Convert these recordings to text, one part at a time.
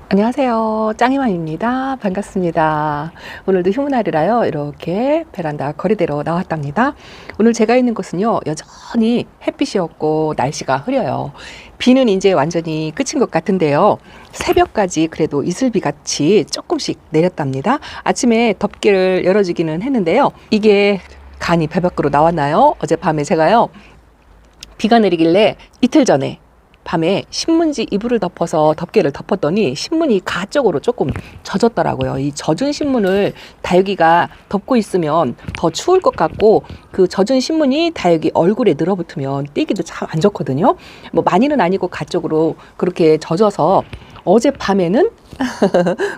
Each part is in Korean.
안녕하세요. 짱이맘입니다. 반갑습니다. 오늘도 휴무날이라요. 이렇게 베란다 거리대로 나왔답니다. 오늘 제가 있는 곳은요. 여전히 햇빛이었고 날씨가 흐려요. 비는 이제 완전히 끝인 것 같은데요. 새벽까지 그래도 이슬비 같이 조금씩 내렸답니다. 아침에 덮개를 열어주기는 했는데요. 이게 간이 배 밖으로 나왔나요? 어젯밤에 제가요. 비가 내리길래 이틀 전에 밤에 신문지 이불을 덮어서 덮개를 덮었더니 신문이 가쪽으로 조금 젖었더라고요. 이 젖은 신문을 다육이가 덮고 있으면 더 추울 것 같고, 그 젖은 신문이 다육이 얼굴에 늘어붙으면 띄기도 참 안 좋거든요. 뭐 많이는 아니고 가쪽으로 그렇게 젖어서 어젯밤에는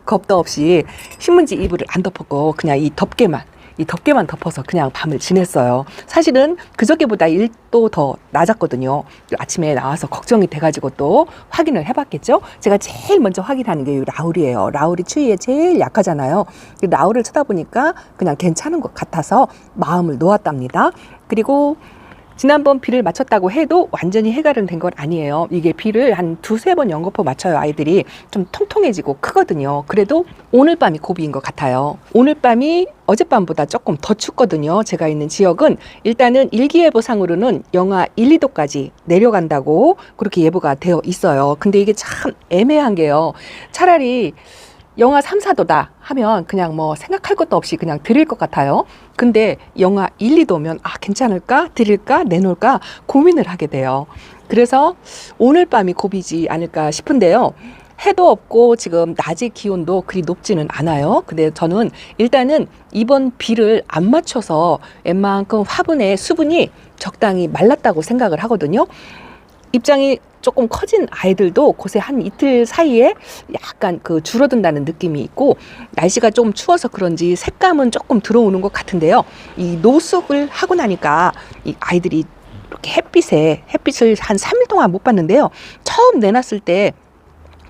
겁도 없이 신문지 이불을 안 덮었고 그냥 이 덮개만 덮어서 그냥 밤을 지냈어요. 사실은 그저께보다 1도 더 낮았거든요. 아침에 나와서 걱정이 돼가지고 또 확인을 해봤겠죠. 제가 제일 먼저 확인하는 게 이 라울이에요. 라울이 추위에 제일 약하잖아요. 라울을 쳐다보니까 그냥 괜찮은 것 같아서 마음을 놓았답니다. 그리고 지난번 비를 맞췄다고 해도 완전히 해결은 된 건 아니에요. 이게 비를 한 두세 번 연거푸 맞춰요. 아이들이 좀 통통해지고 크거든요. 그래도 오늘 밤이 고비인 것 같아요. 오늘 밤이 어젯밤보다 조금 더 춥거든요. 제가 있는 지역은 일단은 일기예보상으로는 영하 1, 2도까지 내려간다고 그렇게 예보가 되어 있어요. 근데 이게 참 애매한 게요. 차라리 영하 3, 4도다 하면 그냥 뭐 생각할 것도 없이 그냥 드릴 것 같아요. 근데 영하 1, 2도면 괜찮을까? 드릴까? 내놓을까? 고민을 하게 돼요. 그래서 오늘 밤이 고비지 않을까 싶은데요. 해도 없고 지금 낮의 기온도 그리 높지는 않아요. 근데 저는 일단은 이번 비를 안 맞춰서 웬만큼 화분의 수분이 적당히 말랐다고 생각을 하거든요. 입장이 조금 커진 아이들도 곳에 한 이틀 사이에 약간 줄어든다는 느낌이 있고, 날씨가 좀 추워서 그런지 색감은 조금 들어오는 것 같은데요. 이 노숙을 하고 나니까 이 아이들이 이렇게 햇빛을 한 3일 동안 못 봤는데요. 처음 내놨을 때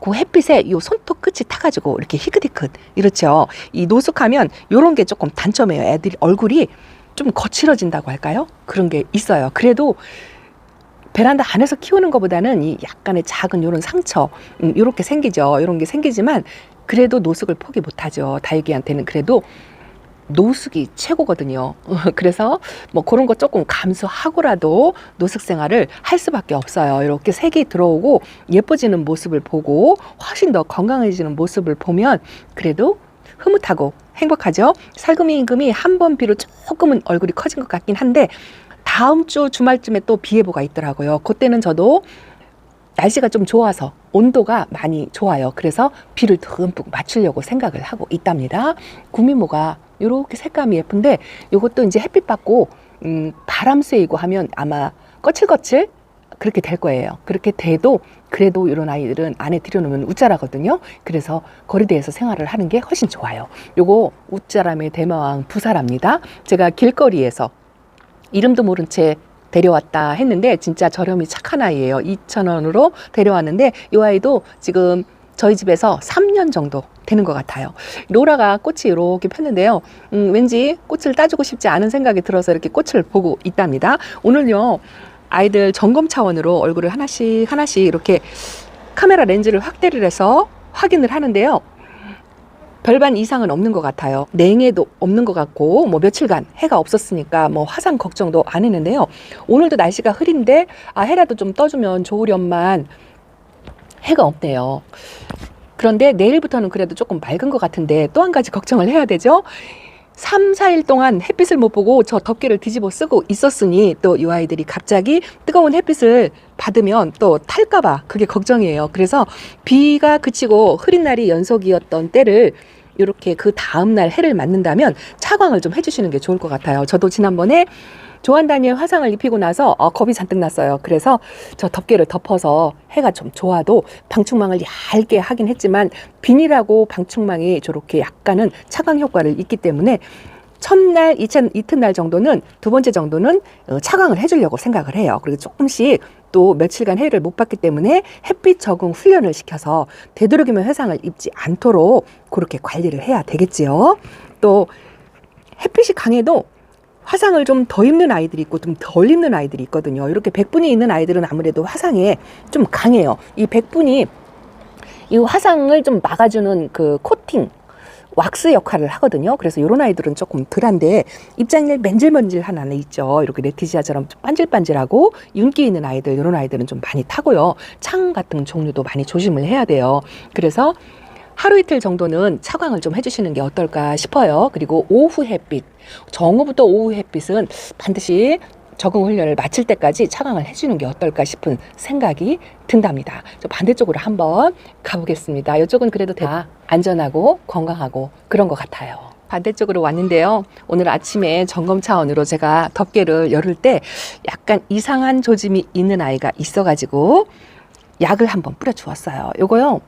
그 햇빛에 이 손톱 끝이 타가지고 이렇게 희끗희끗 이렇죠. 이 노숙하면 이런 게 조금 단점이에요. 애들 얼굴이 좀 거칠어진다고 할까요? 그런 게 있어요. 그래도 베란다 안에서 키우는 것보다는 이 약간의 작은 이런 상처, 이렇게 생기죠. 이런 게 생기지만 그래도 노숙을 포기 못하죠. 다육이한테는 그래도 노숙이 최고거든요. 그래서 뭐 그런 거 조금 감수하고라도 노숙 생활을 할 수밖에 없어요. 이렇게 색이 들어오고 예뻐지는 모습을 보고 훨씬 더 건강해지는 모습을 보면 그래도 흐뭇하고 행복하죠. 살금이 임금이 한 번 비로 조금은 얼굴이 커진 것 같긴 한데 다음 주 주말쯤에 또 비 예보가 있더라고요. 그때는 저도 날씨가 좀 좋아서 온도가 많이 좋아요. 그래서 비를 듬뿍 맞추려고 생각을 하고 있답니다. 구미모가 이렇게 색감이 예쁜데 이것도 이제 햇빛 받고 바람 쐬이고 하면 아마 거칠거칠 그렇게 될 거예요. 그렇게 돼도 그래도 이런 아이들은 안에 들여놓으면 웃자라거든요. 그래서 거리대에서 생활을 하는 게 훨씬 좋아요. 요거 웃자람의 대마왕 부사랍니다. 제가 길거리에서 이름도 모른 채 데려왔다 했는데 진짜 저렴이 착한 아이예요. 2,000원으로 데려왔는데 이 아이도 지금 저희 집에서 3년 정도 되는 것 같아요. 로라가 꽃이 이렇게 폈는데요. 왠지 꽃을 따주고 싶지 않은 생각이 들어서 이렇게 꽃을 보고 있답니다. 오늘요 아이들 점검 차원으로 얼굴을 하나씩 이렇게 카메라 렌즈를 확대를 해서 확인을 하는데요. 별반 이상은 없는 것 같아요. 냉해도 없는 것 같고 뭐 며칠간 해가 없었으니까 뭐 화상 걱정도 안 했는데요. 오늘도 날씨가 흐린데 해라도 좀 떠주면 좋으련만 해가 없네요. 그런데 내일부터는 그래도 조금 맑은 것 같은데 또 한 가지 걱정을 해야 되죠. 3, 4일 동안 햇빛을 못 보고 저 덮개를 뒤집어 쓰고 있었으니 또 이 아이들이 갑자기 뜨거운 햇빛을 받으면 또 탈까봐 그게 걱정이에요. 그래서 비가 그치고 흐린 날이 연속이었던 때를 이렇게 그 다음날 해를 맞는다면 차광을 좀 해주시는 게 좋을 것 같아요. 저도 지난번에 조한 다니엘 화상을 입히고 나서 겁이 잔뜩 났어요. 그래서 저 덮개를 덮어서 해가 좀 좋아도 방충망을 얇게 하긴 했지만 비닐하고 방충망이 저렇게 약간은 차광 효과를 있기 때문에 첫날, 이튿날 정도는 두 번째 정도는 차광을 해주려고 생각을 해요. 그리고 조금씩 또 며칠간 해를 못 봤기 때문에 햇빛 적응 훈련을 시켜서 되도록이면 회상을 입지 않도록 그렇게 관리를 해야 되겠지요. 또 햇빛이 강해도 화상을 좀 더 입는 아이들이 있고 좀 덜 입는 아이들이 있거든요. 이렇게 백분이 있는 아이들은 아무래도 화상에 좀 강해요. 이 백분이 이 화상을 좀 막아주는 그 코팅, 왁스 역할을 하거든요. 그래서 이런 아이들은 조금 덜한데 입장이 맨질맨질한 아이 있죠. 이렇게 레티지아처럼 반질반질하고 윤기 있는 아이들, 이런 아이들은 좀 많이 타고요. 창 같은 종류도 많이 조심을 해야 돼요. 그래서 하루 이틀 정도는 차광을 좀 해주시는 게 어떨까 싶어요. 그리고 오후 햇빛, 정오부터 오후 햇빛은 반드시 적응 훈련을 마칠 때까지 차광을 해주는 게 어떨까 싶은 생각이 든답니다. 저 반대쪽으로 한번 가보겠습니다. 이쪽은 그래도 안전하고 건강하고 그런 것 같아요. 반대쪽으로 왔는데요. 오늘 아침에 점검 차원으로 제가 덮개를 열을 때 약간 이상한 조짐이 있는 아이가 있어가지고 약을 한번 뿌려 주었어요. 요거요.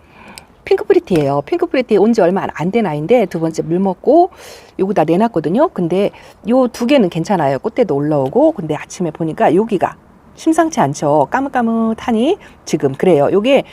핑크프리티예요. 핑크프리티 온 지 얼마 안 된 아이인데 두 번째 물 먹고 요거다 내놨거든요. 근데 요 두 개는 괜찮아요. 꽃대도 올라오고. 근데 아침에 보니까 여기가 심상치 않죠. 까뭇까뭇하니 지금 그래요. 요게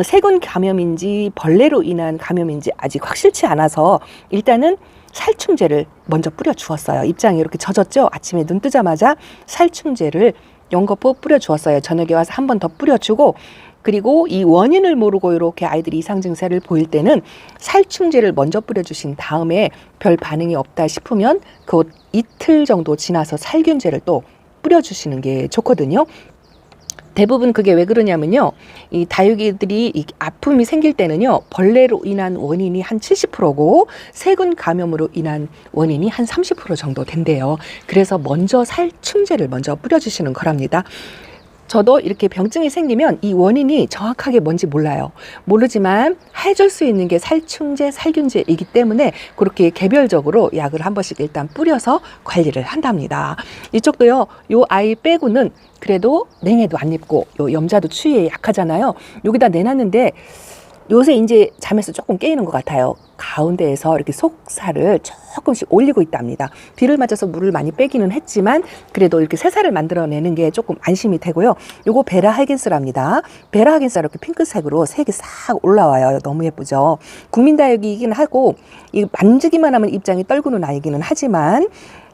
세균 감염인지 벌레로 인한 감염인지 아직 확실치 않아서 일단은 살충제를 먼저 뿌려 주었어요. 입장이 이렇게 젖었죠. 아침에 눈 뜨자마자 살충제를 연거푸 뿌려 주었어요. 저녁에 와서 한 번 더 뿌려 주고, 그리고 이 원인을 모르고 이렇게 아이들이 이상 증세를 보일 때는 살충제를 먼저 뿌려주신 다음에 별 반응이 없다 싶으면 그 이틀 정도 지나서 살균제를 또 뿌려주시는 게 좋거든요. 대부분 그게 왜 그러냐면요. 이 다육이들이 이 아픔이 생길 때는요. 벌레로 인한 원인이 한 70%고 세균 감염으로 인한 원인이 한 30% 정도 된대요. 그래서 먼저 살충제를 먼저 뿌려주시는 거랍니다. 저도 이렇게 병증이 생기면 이 원인이 정확하게 뭔지 몰라요. 모르지만 해줄 수 있는 게 살충제, 살균제이기 때문에 그렇게 개별적으로 약을 한 번씩 일단 뿌려서 관리를 한답니다. 이쪽도요. 요 아이 빼고는 그래도 냉해도 안 입고 요 염자도 추위에 약하잖아요. 여기다 내놨는데 요새 이제 잠에서 조금 깨이는 것 같아요. 가운데에서 이렇게 속살을 조금씩 올리고 있답니다. 비를 맞아서 물을 많이 빼기는 했지만 그래도 이렇게 새살을 만들어내는 게 조금 안심이 되고요. 요거 베라 하긴스랍니다. 베라 하긴스 이렇게 핑크색으로 색이 싹 올라와요. 너무 예쁘죠. 국민다육이긴 하고 이 만지기만 하면 입장이 떨구는 아이기는 하지만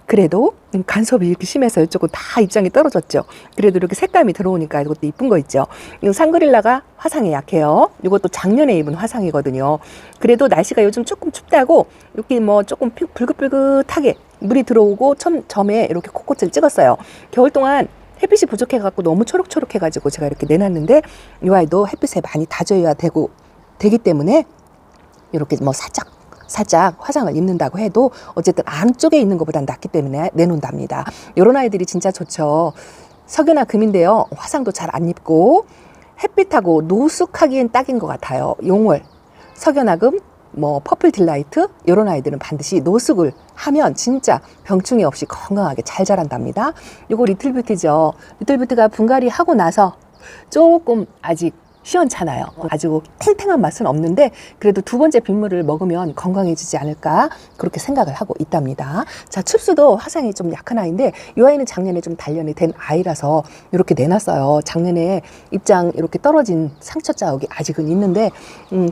그래도 간섭이 이렇게 심해서 이쪽은 다 입장이 떨어졌죠. 그래도 이렇게 색감이 들어오니까 이것도 이쁜 거 있죠. 이 상그릴라가 화상에 약해요. 이것도 작년에 입은 화상이거든요. 그래도 날씨가 요즘 조금 춥다고 이렇게 뭐 조금 불긋불긋하게 물이 들어오고 점에 이렇게 코코트를 찍었어요. 겨울 동안 햇빛이 부족해갖고 너무 초록초록해가지고 제가 이렇게 내놨는데 이 아이도 햇빛에 많이 다져야 되기 때문에 이렇게 뭐 살짝 화상을 입는다고 해도 어쨌든 안쪽에 있는 것보단 낫기 때문에 내놓는답니다. 이런 아이들이 진짜 좋죠. 석유나 금인데요. 화상도 잘 안 입고 햇빛하고 노숙하기엔 딱인 것 같아요. 용월, 석유나금, 뭐 퍼플 딜라이트 이런 아이들은 반드시 노숙을 하면 진짜 병충해 없이 건강하게 잘 자란답니다. 이거 리틀뷰티죠. 리틀뷰티가 분갈이 하고 나서 조금 아직 시원찮아요. 아주 탱탱한 맛은 없는데 그래도 두 번째 빗물을 먹으면 건강해지지 않을까 그렇게 생각을 하고 있답니다. 자, 춥수도 화상이 좀 약한 아이인데 이 아이는 작년에 좀 단련이 된 아이라서 이렇게 내놨어요. 작년에 입장 이렇게 떨어진 상처 자국이 아직은 있는데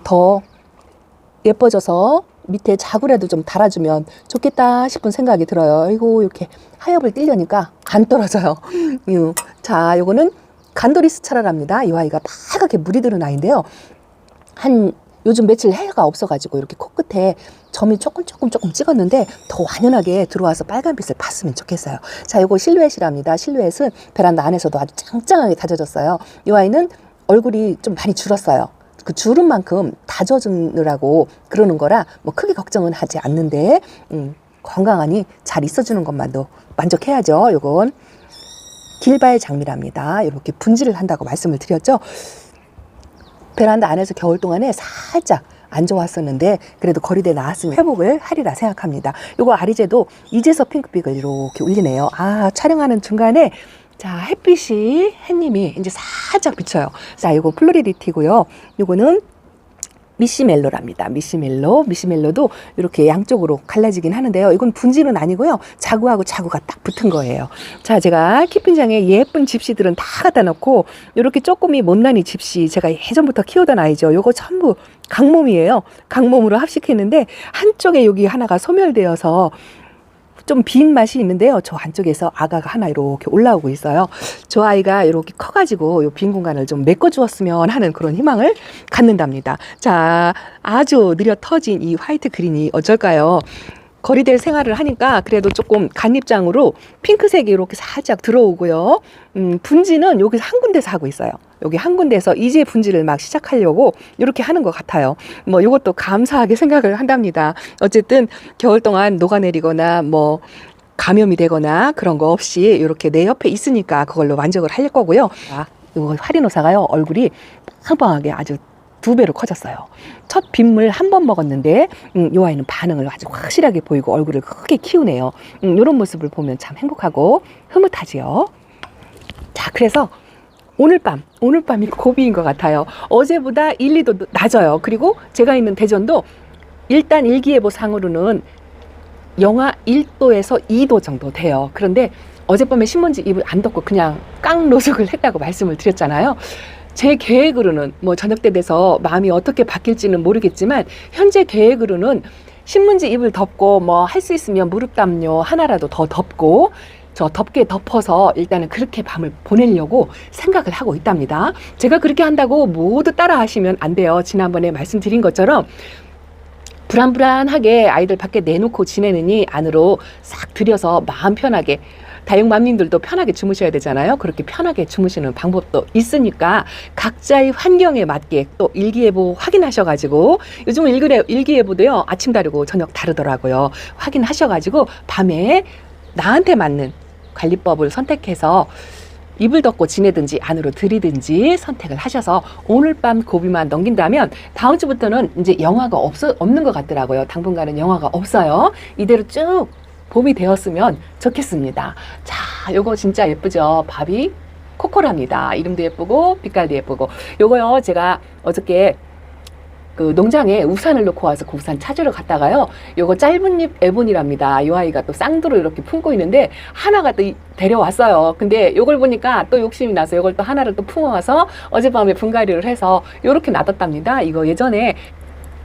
더 예뻐져서 밑에 자구라도 좀 달아주면 좋겠다 싶은 생각이 들어요. 아이고 이렇게 하엽을 띄려니까 안 떨어져요. 자, 요거는 간도리스 차라랍니다. 이 아이가 파랗게 물이 드는 아이인데요. 요즘 며칠 해가 없어가지고 이렇게 코끝에 점이 조금 찍었는데 더 완연하게 들어와서 빨간빛을 봤으면 좋겠어요. 자, 이거 실루엣이랍니다. 실루엣은 베란다 안에서도 아주 짱짱하게 다져졌어요. 이 아이는 얼굴이 좀 많이 줄었어요. 그 주름 만큼 다져주느라고 그러는 거라 뭐 크게 걱정은 하지 않는데 건강하니 잘 있어주는 것만도 만족해야죠. 요건 길바의 장미랍니다. 이렇게 분질을 한다고 말씀을 드렸죠. 베란다 안에서 겨울 동안에 살짝 안 좋았었는데 그래도 거리대에 나왔으면 회복을 하리라 생각합니다. 요거 아리제도 이제서 핑크빛을 이렇게 울리네요. 아, 촬영하는 중간에 자, 햇님이 이제 살짝 비쳐요. 자, 요거 플로리리티고요. 요거는 미시멜로랍니다. 미시멜로도 이렇게 양쪽으로 갈라지긴 하는데요. 이건 분지는 아니고요. 자구하고 자구가 딱 붙은 거예요. 자, 제가 키핑장에 예쁜 집시들은 다 갖다 놓고 이렇게 조금이 못난이 집시 제가 예전부터 키우던 아이죠. 요거 전부 강몸이에요. 강몸으로 합식했는데 한쪽에 여기 하나가 소멸되어서 좀 빈 맛이 있는데요. 저 안쪽에서 아가가 하나 이렇게 올라오고 있어요. 저 아이가 이렇게 커가지고 요 빈 공간을 좀 메꿔주었으면 하는 그런 희망을 갖는답니다. 자, 아주 느려 터진 이 화이트 그린이 어쩔까요? 거리대 생활을 하니까 그래도 조금 간입장으로 핑크색이 이렇게 살짝 들어오고요. 분지는 여기서 한 군데서 하고 있어요. 여기 한 군데서 이제 분지를 막 시작하려고 이렇게 하는 것 같아요. 뭐 이것도 감사하게 생각을 한답니다. 어쨌든 겨울 동안 녹아내리거나 뭐 감염이 되거나 그런 거 없이 이렇게 내 옆에 있으니까 그걸로 만족을 할 거고요. 아, 이거 하리노사가요, 얼굴이 빵빵하게 아주 2배로 커졌어요. 첫 빗물 한 번 먹었는데 이 아이는 반응을 아주 확실하게 보이고 얼굴을 크게 키우네요. 이런 모습을 보면 참 행복하고 흐뭇하지요. 자, 그래서 오늘 밤이 고비인 것 같아요. 어제보다 1, 2도 낮아요. 그리고 제가 있는 대전도 일단 일기예보 상으로는 영하 1도에서 2도 정도 돼요. 그런데 어젯밤에 신문지 입을 안 덮고 그냥 깡 노숙을 했다고 말씀을 드렸잖아요. 제 계획으로는 뭐 저녁 때 돼서 마음이 어떻게 바뀔지는 모르겠지만 현재 계획으로는 신문지 입을 덮고 뭐 할 수 있으면 무릎 담요 하나라도 더 덮고 저 덮게 덮어서 일단은 그렇게 밤을 보내려고 생각을 하고 있답니다. 제가 그렇게 한다고 모두 따라 하시면 안 돼요. 지난번에 말씀드린 것처럼 불안불안하게 아이들 밖에 내놓고 지내느니 안으로 싹 들여서 마음 편하게, 다육맘님들도 편하게 주무셔야 되잖아요. 그렇게 편하게 주무시는 방법도 있으니까 각자의 환경에 맞게 또 일기예보 확인하셔가지고, 요즘은 일기예보도요 아침 다르고 저녁 다르더라고요. 확인하셔가지고 밤에 나한테 맞는 관리법을 선택해서 이불 덮고 지내든지 안으로 들이든지 선택을 하셔서 오늘 밤 고비만 넘긴다면 다음 주부터는 이제 영화가 없는 것 같더라고요. 당분간은 영화가 없어요. 이대로 쭉 봄이 되었으면 좋겠습니다. 자, 요거 진짜 예쁘죠? 바비 코코라입니다. 이름도 예쁘고 빛깔도 예쁘고. 요거요, 제가 어저께 그 농장에 우산을 놓고 와서 그 우산 찾으러 갔다가요, 요거 짧은 잎 에보니랍니다. 이 아이가 또 쌍두로 이렇게 품고 있는데 하나가 또 데려왔어요. 근데 요걸 보니까 또 욕심이 나서 요걸 또 하나를 또 품어와서 어젯밤에 분갈이를 해서 요렇게 놔뒀답니다. 이거 예전에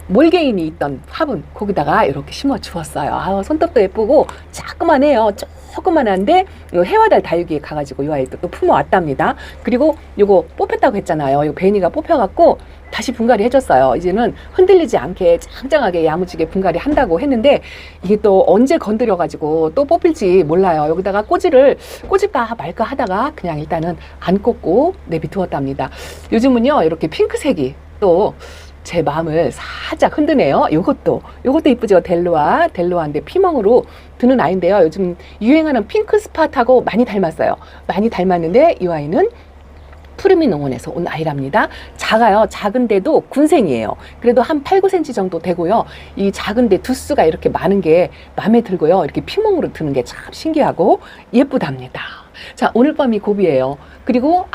몰개인이 있던 화분 거기다가 이렇게 심어 주었어요. 아, 손톱도 예쁘고 자그만해요. 조그만한데 해와달 다육이에 가가지고 이 아이도 또 품어 왔답니다. 그리고 요거 뽑혔다고 했잖아요. 요 베니가 뽑혀갖고 다시 분갈이 해줬어요. 이제는 흔들리지 않게 짱짱하게 야무지게 분갈이 한다고 했는데 이게 또 언제 건드려가지고 또 뽑힐지 몰라요. 여기다가 꽂을까 말까 하다가 그냥 일단은 안 꽂고 내비두었답니다. 요즘은요 이렇게 핑크색이 또 제 마음을 살짝 흔드네요. 요것도 이쁘죠. 델로아인데 피멍으로 드는 아이인데요. 요즘 유행하는 핑크 스팟하고 많이 닮았어요. 많이 닮았는데 이 아이는 푸르미 농원에서 온 아이랍니다. 작아요. 작은데도 군생이에요. 그래도 한 8, 9cm 정도 되고요. 이 작은데 두수가 이렇게 많은 게 마음에 들고요. 이렇게 피멍으로 드는 게 참 신기하고 예쁘답니다. 자, 오늘 밤이 고비예요. 그리고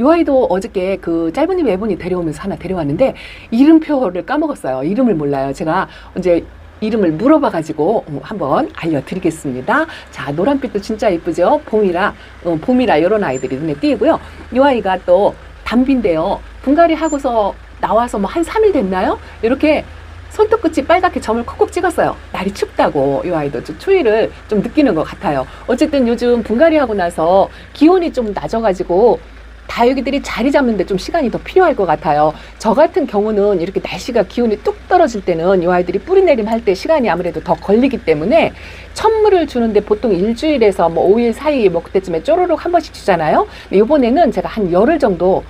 요 아이도 어저께 그 짧은 잎 애본이 데려오면서 하나 데려왔는데 이름표를 까먹었어요. 이름을 몰라요. 제가 이제 이름을 물어봐가지고 한번 알려드리겠습니다. 자, 노란빛도 진짜 이쁘죠? 봄이라 이런 아이들이 눈에 띄고요. 이 아이가 또 담비인데요. 분갈이 하고서 나와서 뭐 한 3일 됐나요? 이렇게 손톱끝이 빨갛게 점을 콕콕 찍었어요. 날이 춥다고 이 아이도 좀 추위를 좀 느끼는 것 같아요. 어쨌든 요즘 분갈이 하고 나서 기온이 좀 낮아가지고 다육이들이 자리 잡는데 좀 시간이 더 필요할 것 같아요. 저 같은 경우는 이렇게 날씨가 기온이 뚝 떨어질 때는 이 아이들이 뿌리내림 할 때 시간이 아무래도 더 걸리기 때문에 천물을 주는데 보통 일주일에서 뭐 5일 사이에 뭐 그때쯤에 쪼르륵 한 번씩 주잖아요. 이번에는 제가 한 열흘 정도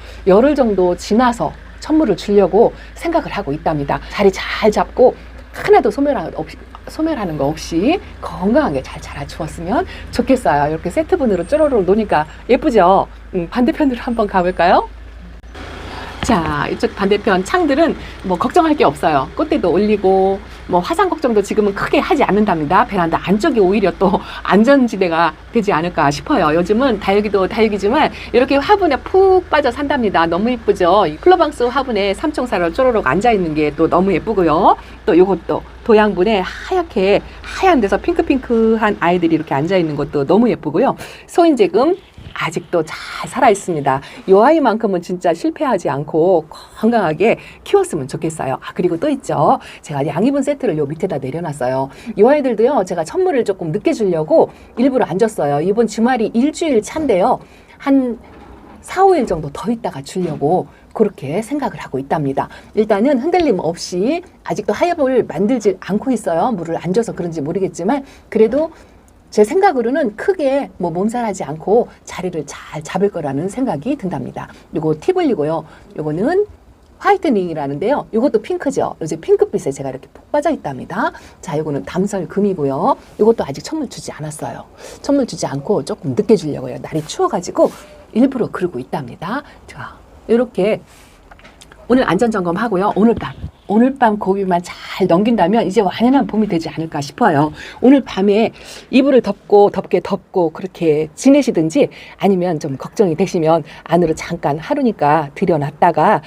지나서 천물을 주려고 생각을 하고 있답니다. 자리 잘 잡고 하나도 소멸하는 거 없이 건강하게 잘 자라주었으면 좋겠어요. 이렇게 세트분으로 쪼로록 노니까 예쁘죠? 반대편으로 한번 가볼까요? 자, 이쪽 반대편 창들은 뭐 걱정할 게 없어요. 꽃대도 올리고 뭐 화상 걱정도 지금은 크게 하지 않는답니다. 베란다 안쪽이 오히려 또 안전지대가 되지 않을까 싶어요. 요즘은 다육이도 다육이지만 이렇게 화분에 푹 빠져 산답니다. 너무 예쁘죠? 이 클로방스 화분에 삼총사로 쪼로록 앉아있는 게 또 너무 예쁘고요. 또 요것도 도양분에 하얀 데서 핑크핑크한 아이들이 이렇게 앉아있는 것도 너무 예쁘고요. 소인재금 아직도 잘 살아 있습니다. 이 아이만큼은 진짜 실패하지 않고 건강하게 키웠으면 좋겠어요. 아, 그리고 또 있죠. 제가 양이분 세트를 요 밑에다 내려놨어요. 이 아이들도요, 제가 선물을 조금 늦게 주려고 일부러 안 줬어요. 이번 주말이 일주일 차인데요. 한 4, 5일 정도 더 있다가 주려고 그렇게 생각을 하고 있답니다. 일단은 흔들림 없이 아직도 하엽을 만들지 않고 있어요. 물을 안 줘서 그런지 모르겠지만 그래도 제 생각으로는 크게 뭐 몸살하지 않고 자리를 잘 잡을 거라는 생각이 든답니다. 요거 팁을이고요. 요거는 화이트닝이라는데요. 요것도 핑크죠. 요새 핑크빛에 제가 이렇게 푹 빠져 있답니다. 자, 요거는 담설금이고요. 요것도 아직 선물 주지 않았어요. 선물 주지 않고 조금 늦게 주려고요. 날이 추워가지고 일부러 그러고 있답니다. 자, 이렇게 오늘 안전점검 하고요. 오늘 밤 고비만 잘 넘긴다면 이제 완연한 봄이 되지 않을까 싶어요. 오늘 밤에 이불을 덮게 덮고 그렇게 지내시든지 아니면 좀 걱정이 되시면 안으로 잠깐 하루니까 들여놨다가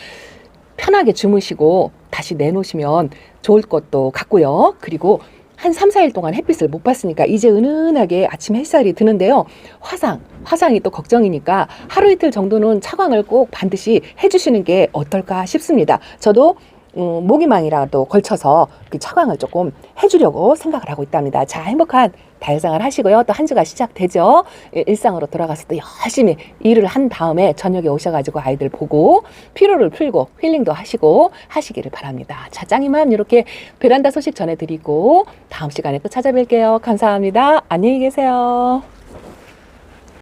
편하게 주무시고 다시 내놓으시면 좋을 것도 같고요. 그리고 한 3, 4일 동안 햇빛을 못 봤으니까 이제 은은하게 아침 햇살이 드는데요. 화상이 또 걱정이니까 하루 이틀 정도는 차광을 꼭 반드시 해주시는 게 어떨까 싶습니다. 저도 모기망이라도 걸쳐서 차광을 조금 해주려고 생각을 하고 있답니다. 자, 행복한 달생활 하시고요. 또 한 주가 시작되죠. 일상으로 돌아가서 또 열심히 일을 한 다음에 저녁에 오셔가지고 아이들 보고 피로를 풀고 힐링도 하시고 하시기를 바랍니다. 자, 짱이맘 이렇게 베란다 소식 전해드리고 다음 시간에 또 찾아뵐게요. 감사합니다. 안녕히 계세요.